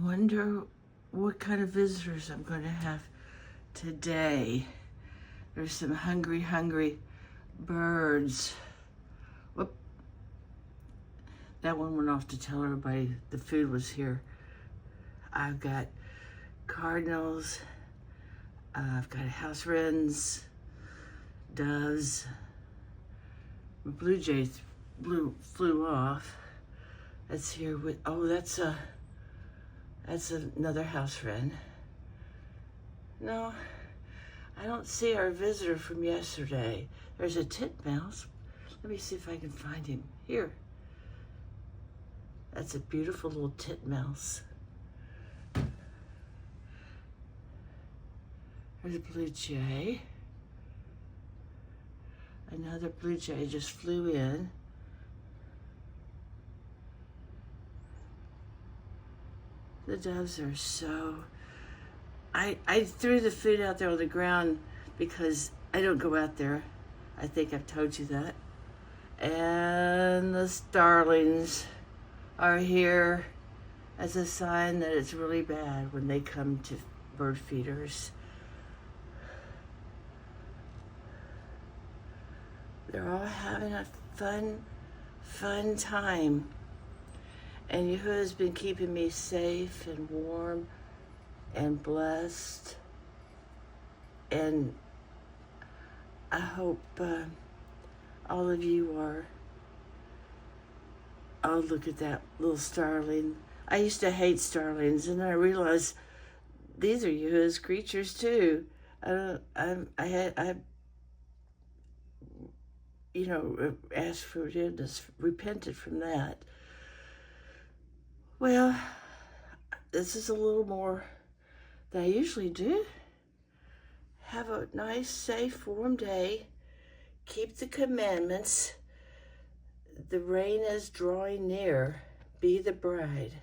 wonder what kind of visitors I'm going to have today. There's some hungry birds. Whoop. That one went off to tell everybody the food was here. I've got cardinals, I've got house wrens, doves. Blue jays flew off. That's here with, oh, that's another house wren. No, I don't see our visitor from yesterday. There's a titmouse. Let me see if I can find him. Here. That's a beautiful little titmouse. There's a blue jay. Another blue jay just flew in. The doves are so... I threw the food out there on the ground because I don't go out there. I think I've told you that. And the starlings are here as a sign that it's really bad when they come to bird feeders. They're all having a fun time. And Yahuwah's been keeping me safe and warm and blessed. And I hope all of you are. Oh, look at that little starling. I used to hate starlings, and I realized these are Yahuwah's creatures too. I asked for forgiveness, repented from that. Well, this is a little more than I usually do. Have a nice, safe, warm day. Keep the commandments. The rain is drawing near. Be the bride.